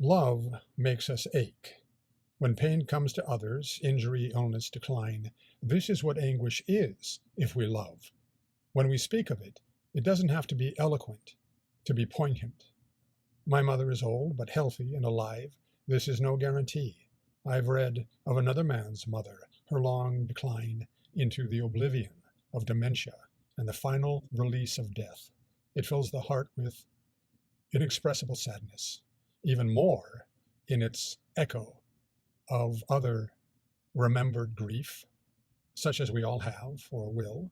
Love makes us ache. When pain comes to others, injury, illness, decline, this is what anguish is if we love. When we speak of it, it doesn't have to be eloquent, to be poignant. My mother is old, but healthy and alive. This is no guarantee. I've read of another man's mother, her long decline into the oblivion of dementia and the final release of death. It fills the heart with inexpressible sadness, even more in its echo of other remembered grief, such as we all have or will.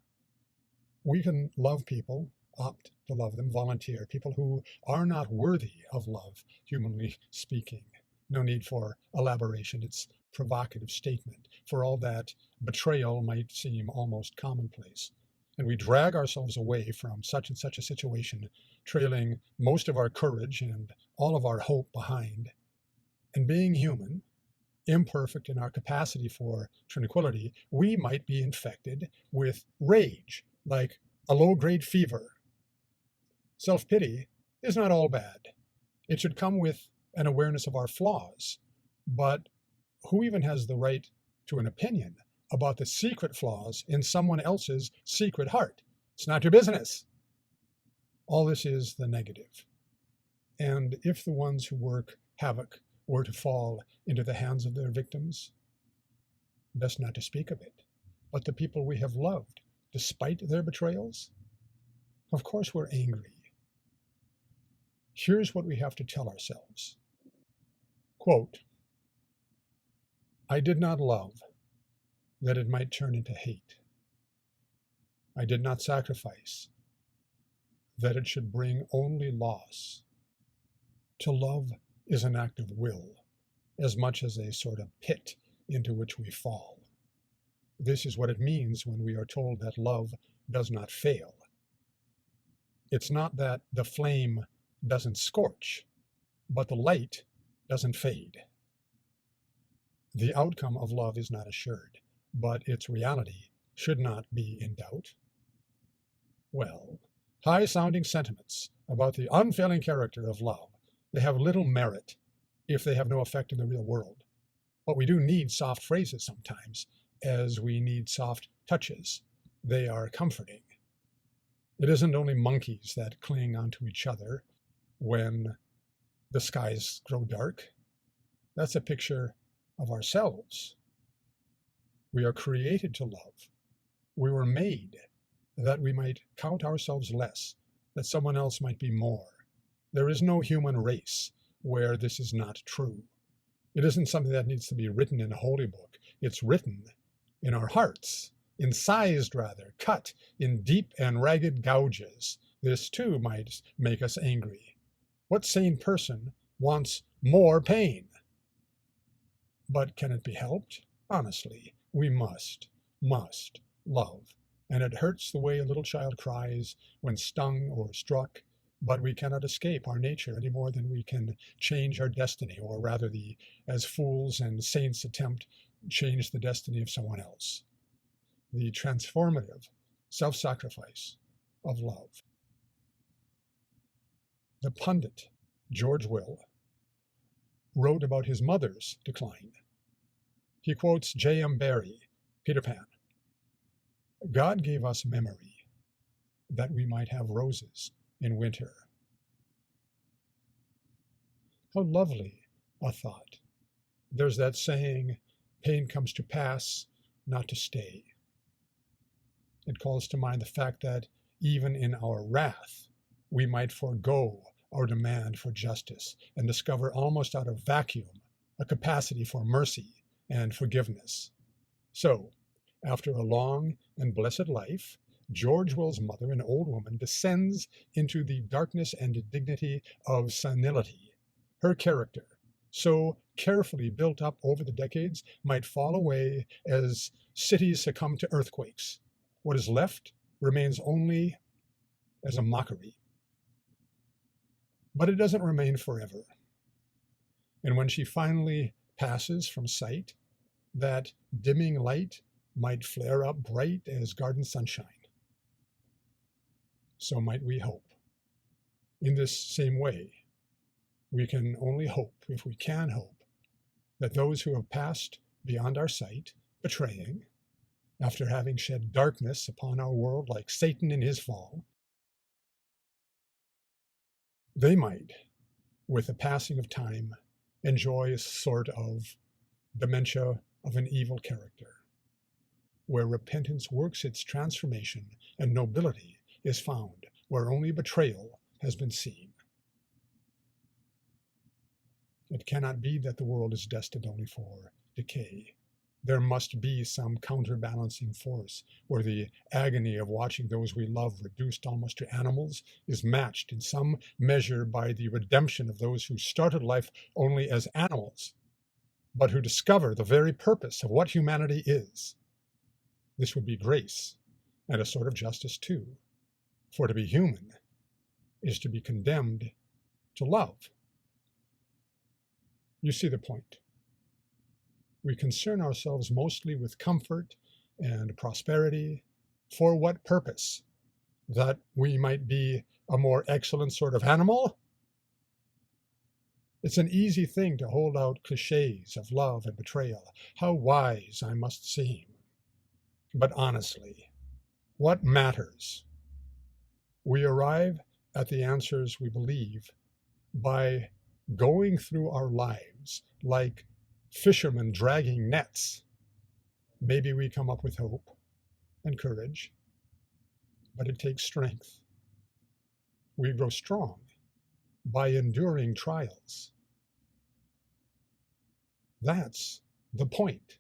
We can love people, opt to love them, volunteer, people who are not worthy of love, humanly speaking. No need for elaboration. It's provocative statement. For all that, betrayal might seem almost commonplace. And we drag ourselves away from such and such a situation, trailing most of our courage and all of our hope behind. And being human, imperfect in our capacity for tranquility, we might be infected with rage, like a low-grade fever. Self-pity is not all bad. It should come with an awareness of our flaws. But who even has the right to an opinion about the secret flaws in someone else's secret heart? It's not your business. All this is the negative. And if the ones who work havoc were to fall into the hands of their victims, best not to speak of it. But the people we have loved, despite their betrayals, of course we're angry. Here's what we have to tell ourselves. Quote, I did not love that it might turn into hate. I did not sacrifice that it should bring only loss. To love is an act of will, as much as a sort of pit into which we fall. This is what it means when we are told that love does not fail. It's not that the flame doesn't scorch, but the light doesn't fade. The outcome of love is not assured, but its reality should not be in doubt. Well, high-sounding sentiments about the unfailing character of love, they have little merit if they have no effect in the real world. But we do need soft phrases sometimes, as we need soft touches. They are comforting. It isn't only monkeys that cling onto each other when the skies grow dark. That's a picture of ourselves. We are created to love. We were made that we might count ourselves less, that someone else might be more. There is no human race where this is not true. It isn't something that needs to be written in a holy book. It's written in our hearts, incised rather, cut in deep and ragged gouges. This too might make us angry. What sane person wants more pain? But can it be helped? Honestly, we must love. And it hurts the way a little child cries when stung or struck, but we cannot escape our nature any more than we can change our destiny, or rather, as fools and saints attempt, change the destiny of someone else. The transformative self-sacrifice of love. The pundit, George Will, wrote about his mother's decline. He quotes J.M. Barrie, Peter Pan. God gave us memory that we might have roses in winter. How lovely a thought. There's that saying, pain comes to pass, not to stay. It calls to mind the fact that even in our wrath, we might forego our demand for justice and discover almost out of vacuum a capacity for mercy and forgiveness. So, after a long and blessed life, George Will's mother, an old woman, descends into the darkness and dignity of senility. Her character, so carefully built up over the decades, might fall away as cities succumb to earthquakes. What is left remains only as a mockery. But it doesn't remain forever. And when she finally passes from sight, that dimming light might flare up bright as garden sunshine. So might we hope. In this same way, We can only hope, if we can hope, that those who have passed beyond our sight, betraying, after having shed darkness upon our world like Satan in his fall, they might, with the passing of time, enjoy a sort of dementia of an evil character, where repentance works its transformation and nobility is found where only betrayal has been seen. It cannot be that the world is destined only for decay. There must be some counterbalancing force where the agony of watching those we love reduced almost to animals is matched in some measure by the redemption of those who started life only as animals, but who discover the very purpose of what humanity is. This would be grace and a sort of justice too, for to be human is to be condemned to love. You see the point. We concern ourselves mostly with comfort and prosperity. For what purpose? That we might be a more excellent sort of animal? It's an easy thing to hold out cliches of love and betrayal. How wise I must seem. But honestly, what matters? We arrive at the answers we believe by going through our lives like fishermen dragging nets. Maybe we come up with hope and courage, but it takes strength. We grow strong by enduring trials. That's the point.